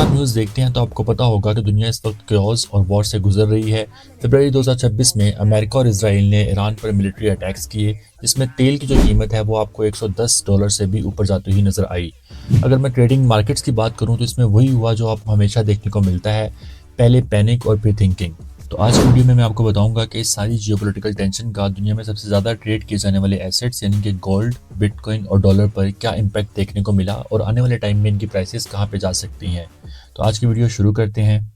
News देखते हैं तो आपको पता होगा कि दुनिया इस वक्त क्योस और वॉर से गुजर रही है। फरवरी 2026 में अमेरिका और इसराइल ने ईरान पर मिलिट्री अटैक्स किए, जिसमें तेल की जो कीमत है वो आपको $110 से भी ऊपर जाती हुई नजर आई। अगर मैं ट्रेडिंग मार्केट्स की बात करूं तो इसमें वही हुआ जो आपको हमेशा देखने को मिलता है, पहले पैनिक और फिर थिंकिंग। तो आज की वीडियो में मैं आपको बताऊंगा कि इस सारी जियोपॉलिटिकल टेंशन का दुनिया में सबसे ज़्यादा ट्रेड किए जाने वाले एसेट्स यानी कि गोल्ड, बिटकॉइन और डॉलर पर क्या इम्पैक्ट देखने को मिला और आने वाले टाइम में इनकी प्राइसेस कहाँ पे जा सकती हैं। तो आज की वीडियो शुरू करते हैं।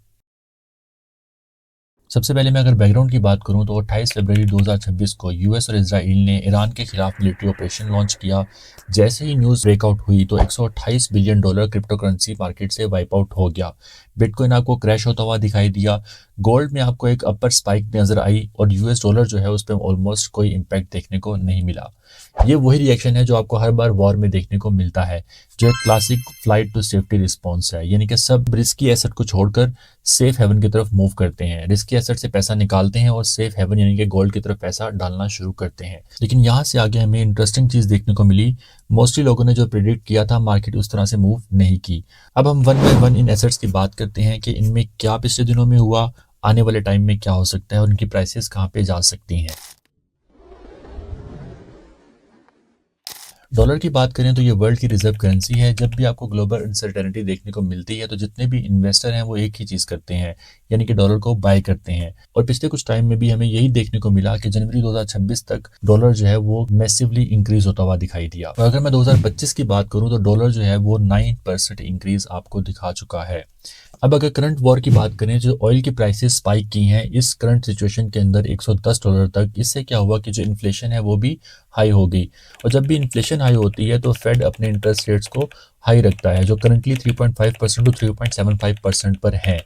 सबसे पहले मैं अगर बैकग्राउंड की बात करूं तो 28 फरवरी 2026 को यूएस और इजराइल ने ईरान के खिलाफ मिलिट्री ऑपरेशन लॉन्च किया। जैसे ही न्यूज़ ब्रेकआउट हुई तो $128 बिलियन क्रिप्टो करेंसी मार्केट से वाइप आउट हो गया। बिटकॉइन आपको क्रैश होता हुआ दिखाई दिया। गोल्ड में आपको एक अपर स्पाइक नजर आई और यूएस डॉलर जो है उस पर ऑलमोस्ट कोई इम्पैक्ट देखने को नहीं मिला। ये वही रिएक्शन है जो आपको हर बार वॉर में देखने को मिलता है, जो एक classic flight to safety response है, यानी कि सब रिस्की एसेट को छोड़कर सेफ हेवन की तरफ मूव करते हैं, रिस्की एसेट से पैसा निकालते हैं और सेफ हेवन यानी कि गोल्ड की तरफ पैसा डालना शुरू करते हैं। लेकिन यहाँ से आगे हमें इंटरेस्टिंग चीज देखने को मिली। मोस्टली लोगों ने जो प्रिडिक्ट किया था मार्केट उस तरह से मूव नहीं की। अब हम one by one in assets की बात करते हैं कि इनमें क्या पिछले दिनों में हुआ, आने वाले टाइम में क्या हो सकता है और उनकी प्राइसेस कहाँ पे जा सकती हैं। डॉलर की बात करें तो ये वर्ल्ड की रिजर्व करेंसी है। जब भी आपको ग्लोबल अनसर्टेनिटी देखने को मिलती है तो जितने भी इन्वेस्टर हैं वो एक ही चीज करते हैं, यानी कि डॉलर को बाय करते हैं। और पिछले कुछ टाइम में भी हमें यही देखने को मिला कि जनवरी 2026 तक डॉलर जो है वो मैसिवली इंक्रीज होता हुआ दिखाई दिया। और अगर मैं 2025 की बात करूं तो डॉलर जो है वो 9% इंक्रीज आपको दिखा चुका है। अब अगर करंट वॉर की बात करें, जो ऑयल की प्राइसेस स्पाइक की हैं इस करंट सिचुएशन के अंदर $110 तक, इससे क्या हुआ कि जो इन्फ्लेशन है वो भी हाई हो गई। और जब भी इन्फ्लेशन हाई होती है तो फेड अपने इंटरेस्ट रेट्स को हाई रखता है, जो करंटली 3.5% टू 3.75% पर है।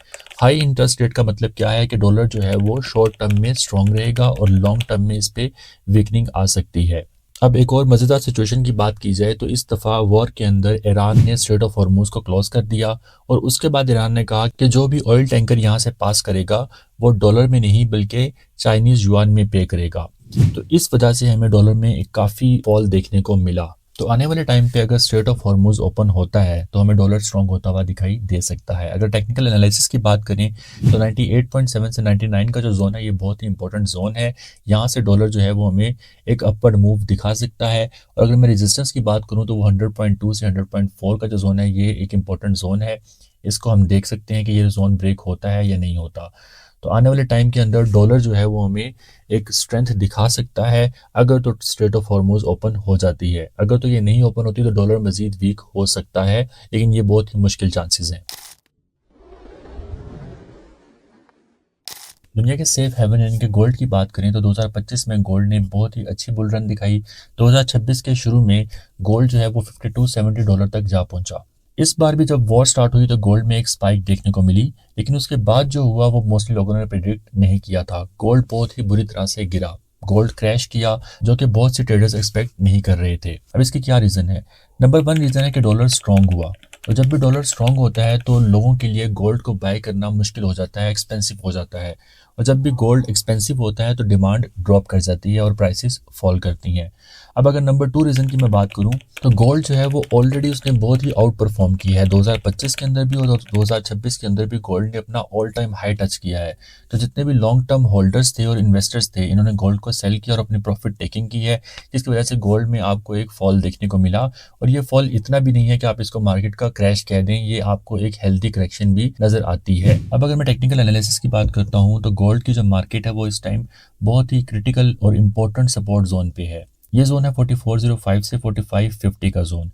हाई इंटरेस्ट रेट का मतलब क्या है कि डॉलर जो है वो शॉर्ट टर्म में स्ट्रांग रहेगा और लॉन्ग टर्म में इस पे वीकनिंग आ सकती है। अब एक और मज़ेदार सिचुएशन की बात की जाए तो इस दफ़ा वॉर के अंदर ईरान ने स्ट्रेट ऑफ हॉर्मुज को क्लोज कर दिया और उसके बाद ईरान ने कहा कि जो भी ऑयल टैंकर यहाँ से पास करेगा वो डॉलर में नहीं बल्कि चाइनीज युआन में पे करेगा। तो इस वजह से हमें डॉलर में एक काफ़ी फॉल देखने को मिला। तो आने वाले टाइम पे अगर स्ट्रेट ऑफ हॉर्मुज ओपन होता है तो हमें डॉलर स्ट्रांग होता हुआ दिखाई दे सकता है। अगर टेक्निकल एनालिसिस की बात करें तो 98.7 से 99 का जो जोन है ये बहुत ही इंपॉर्टेंट जोन है। यहाँ से डॉलर जो है वो हमें एक अपवर्ड मूव दिखा सकता है। और अगर मैं रेजिस्टेंस की बात करूँ तो वो 100.2 से 100.4 का जो जोन है ये एक इंपॉर्टेंट जोन है। इसको हम देख सकते हैं कि ये जोन ब्रेक होता है या नहीं होता। तो आने वाले टाइम के अंदर डॉलर जो है वो हमें एक स्ट्रेंथ दिखा सकता है अगर तो स्ट्रेट ऑफ हॉर्मुज ओपन हो जाती है। अगर तो ये नहीं ओपन होती तो डॉलर मजीद वीक हो सकता है, लेकिन ये बहुत ही मुश्किल चांसेस हैं। दुनिया के सेफ हेवन यानी कि गोल्ड की बात करें तो 2025 में गोल्ड ने बहुत ही अच्छी बुल रन दिखाई। 2026 के शुरू में गोल्ड जो है वो $52-70 तक जा पहुंचा। इस बार भी जब वॉर स्टार्ट हुई तो गोल्ड में एक स्पाइक देखने को मिली, लेकिन उसके बाद जो हुआ वो मोस्टली लोगों ने प्रेडिक्ट नहीं किया था। गोल्ड बहुत ही बुरी तरह से गिरा, गोल्ड क्रैश किया, जो कि बहुत से ट्रेडर्स एक्सपेक्ट नहीं कर रहे थे। अब इसकी क्या रीज़न है? नंबर वन रीज़न है कि डॉलर स्ट्रांग हुआ। और जब भी डॉलर स्ट्रांग होता है तो लोगों के लिए गोल्ड को बाय करना मुश्किल हो जाता है, एक्सपेंसिव हो जाता है। और जब भी गोल्ड एक्सपेंसिव होता है तो डिमांड ड्रॉप कर जाती है और प्राइसेस फॉल करती हैं। अब अगर नंबर टू रीज़न की मैं बात करूं तो गोल्ड जो है वो ऑलरेडी उसने बहुत ही आउट परफॉर्म किया है। 2025 के अंदर भी और 2026 के अंदर भी गोल्ड ने अपना ऑल टाइम हाई टच किया है। तो जितने भी लॉन्ग टर्म होल्डर्स थे और इन्वेस्टर्स थे इन्होंने गोल्ड को सेल किया और अपनी प्रॉफिट टेकिंग की है, जिसकी वजह से गोल्ड में आपको एक फॉल देखने को मिला। और ये फॉल इतना भी नहीं है कि आप इसको मार्केट का क्रैश कह दें, ये आपको एक हेल्दी करेक्शन भी नजर आती है। अब अगर मैं टेक्निकल एनालिसिस की बात करता हूँ तो गोल्ड की जो मार्केट है वो इस टाइम बहुत ही क्रिटिकल और इंपॉर्टेंट सपोर्ट जोन पे है। ये जोन है 4405 से 4550 का जोन।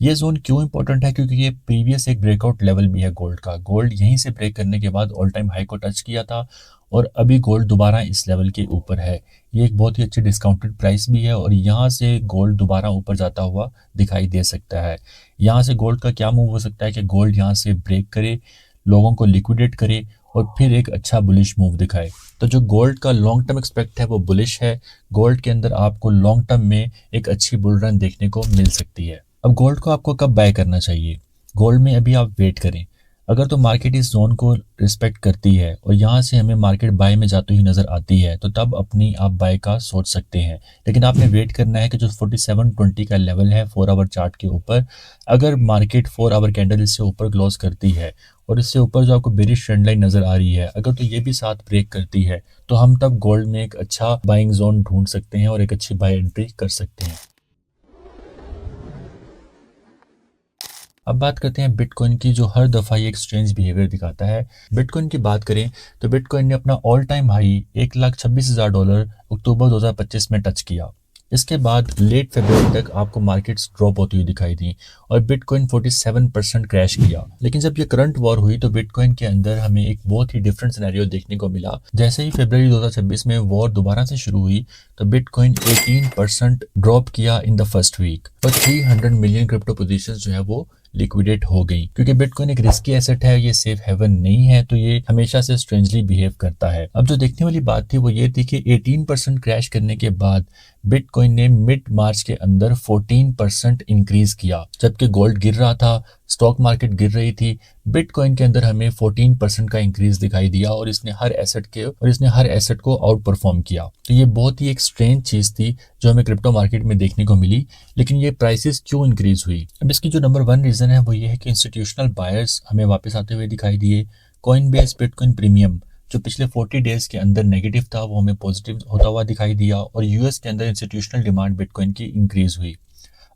ये जोन क्यों इंपॉर्टेंट है? क्योंकि ये प्रीवियस एक ब्रेकआउट लेवल भी है गोल्ड का। गोल्ड यहीं से ब्रेक करने के बाद ऑल टाइम हाई को टच किया था और अभी गोल्ड दोबारा इस लेवल के ऊपर है। ये एक बहुत ही अच्छी डिस्काउंटेड प्राइस भी है और यहाँ से गोल्ड दोबारा ऊपर जाता हुआ दिखाई दे सकता है। यहाँ से गोल्ड का क्या मूव हो सकता है कि गोल्ड यहाँ से ब्रेक करे, लोगों को लिक्विडेट करे और फिर एक अच्छा बुलिश मूव दिखाए। तो जो गोल्ड का लॉन्ग टर्म एक्सपेक्ट है वो बुलिश है। गोल्ड के अंदर आपको लॉन्ग टर्म में एक अच्छी बुल रन देखने को मिल सकती है। अब गोल्ड को आपको कब बाय करना चाहिए? गोल्ड में अभी आप वेट करें। अगर तो मार्केट इस जोन को रिस्पेक्ट करती है और यहाँ से हमें मार्केट बाय में जाती हुई नजर आती है तो तब अपनी आप बाय का सोच सकते हैं। लेकिन आपने वेट करना है कि जो 4720 का लेवल है 4 आवर चार्ट के ऊपर, अगर मार्केट 4 आवर कैंडल इससे ऊपर क्लोज करती है और इससे ऊपर जो आपको बेरिश ट्रेंड लाइन नजर आ रही है, अगर तो ये भी साथ ब्रेक करती है तो हम तब गोल्ड में एक अच्छा बाइंग जोन ढूंढ सकते हैं और एक अच्छी बाय एंट्री कर सकते हैं। अब बात करते हैं बिटकॉइन की, जो हर दफ़ा ये एक्सचेंज बिहेवियर दिखाता है। बिटकॉइन की बात करें तो बिटकॉइन ने अपना ऑल टाइम हाई $1,26,000 अक्टूबर 2025 में टच किया। इसके बाद लेट फरवरी तक आपको मार्केट्स ड्रॉप होती हुई दिखाई दी और बिटकॉइन 47% क्रैश किया। लेकिन जब ये करंट वॉर हुई तो बिटकॉइन के अंदर हमें एक बहुत ही डिफरेंट सिनेरियो देखने को मिला। जैसे ही फरवरी 2026 में वॉर दोबारा से शुरू हुई तो बिटकॉइन 18% ड्रॉप किया इन द फर्स्ट वीक और 300 मिलियन क्रिप्टो पोजीशंस जो है वो लिक्विडेट हो गई। क्योंकि बिटकॉइन एक रिस्की एसेट है, ये सेफ हेवन नहीं है, तो ये हमेशा से स्ट्रेंजली बिहेव करता है। अब जो देखने वाली बात थी वो ये थी कि 18% क्रैश करने के बाद बिटकॉइन ने मिड मार्च के अंदर 14% इंक्रीज किया। जबकि गोल्ड गिर रहा था, स्टॉक मार्केट गिर रही थी, बिटकॉइन के अंदर हमें 14% का इंक्रीज दिखाई दिया और इसने हर एसेट को आउट परफॉर्म किया। तो ये बहुत ही एक स्ट्रेंज चीज थी जो हमें क्रिप्टो मार्केट में देखने को मिली। लेकिन ये प्राइसेस क्यों इंक्रीज हुई? अब इसकी जो नंबर 1 रीजन है वो ये है कि इंस्टीट्यूशनल बायर्स हमें वापस आते हुए दिखाई दिए। कॉइनबेस बिटकॉइन प्रीमियम जो पिछले 40 डेज के अंदर नेगेटिव था वो हमें पॉजिटिव होता हुआ दिखाई दिया और यूएस के अंदर इंस्टीट्यूशनल डिमांड बिटकॉइन की इंक्रीज हुई।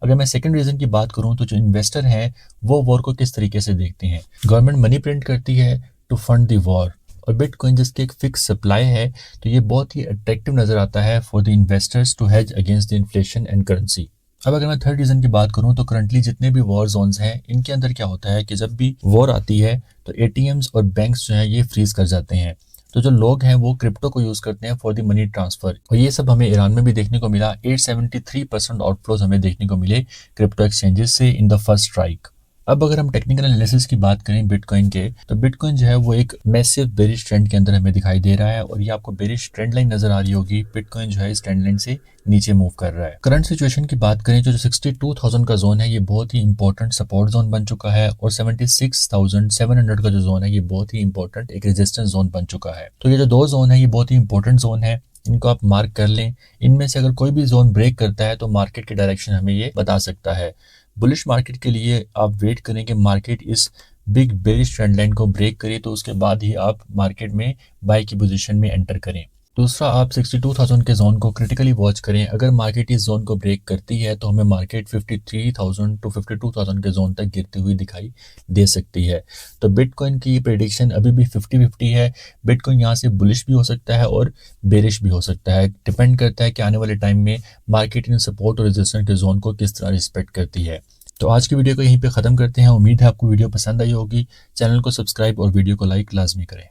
अगर मैं सेकंड रीजन की बात करूं तो जो इन्वेस्टर हैं वो वॉर को किस तरीके से देखते हैं। गवर्नमेंट मनी प्रिंट करती है टू फंड द वॉर और बिटकॉइन जिसकी एक फिक्स सप्लाई है तो ये बहुत ही अट्रैक्टिव नजर आता है for the investors to hedge against the inflation and currency. अब अगर मैं थर्ड रीजन की बात करूं तो करंटली जितने भी वॉर जोन्स हैं इनके अंदर क्या होता है कि जब भी वॉर आती है तो एटीएम्स और बैंक्स जो है ये फ्रीज कर जाते हैं। तो जो लोग हैं वो क्रिप्टो को यूज करते हैं फॉर द मनी ट्रांसफर और ये सब हमें ईरान में भी देखने को मिला। 873% आउटफ्लोज हमें देखने को मिले क्रिप्टो एक्सचेंजेस से इन द फर्स्ट स्ट्राइक। अब अगर हम टेक्निकल एनालिसिस की बात करें बिटकॉइन के तो बिटकॉइन जो है वो एक मैसिव बेरिश ट्रेंड के अंदर हमें दिखाई दे रहा है और ये आपको बेरिश ट्रेंड लाइन नजर आ रही होगी। बिटकॉइन जो है इस ट्रेंड लाइन से नीचे मूव कर रहा है। करंट सिचुएशन की बात करें तो जो 62,000 का जोन है ये बहुत ही इंपॉर्टेंट सपोर्ट जोन बन चुका है और 76,700 का जो जोन है ये बहुत ही इंपॉर्टेंट एक रेजिस्टेंस जोन बन चुका है। तो ये जो दो जोन है ये बहुत ही इंपॉर्टेंट जोन है, इनको आप मार्क कर लें। इनमें से अगर कोई भी जोन ब्रेक करता है तो मार्केट की डायरेक्शन हमें ये बता सकता है। बुलिश मार्केट के लिए आप वेट करें कि मार्केट इस बिग बेरिश ट्रेंड लाइन को ब्रेक करे तो उसके बाद ही आप मार्केट में बाय की पोजीशन में एंटर करें। दूसरा, आप 62,000 के जोन को क्रिटिकली वॉच करें। अगर मार्केट इस जोन को ब्रेक करती है तो हमें मार्केट 53,000 टू 52,000 के जोन तक गिरती हुई दिखाई दे सकती है। तो बिटकॉइन की प्रेडिक्शन अभी भी 50-50 है। बिटकॉइन यहाँ से बुलिश भी हो सकता है और बेरिश भी हो सकता है। डिपेंड करता है कि आने वाले टाइम में मार्केट इन सपोर्ट और रेजिस्टेंस के जोन को किस तरह रिस्पेक्ट करती है। तो आज की वीडियो को यहीं पे ख़त्म करते हैं। उम्मीद है आपको वीडियो पसंद आई होगी। चैनल को सब्सक्राइब और वीडियो को लाइक लाजमी करें।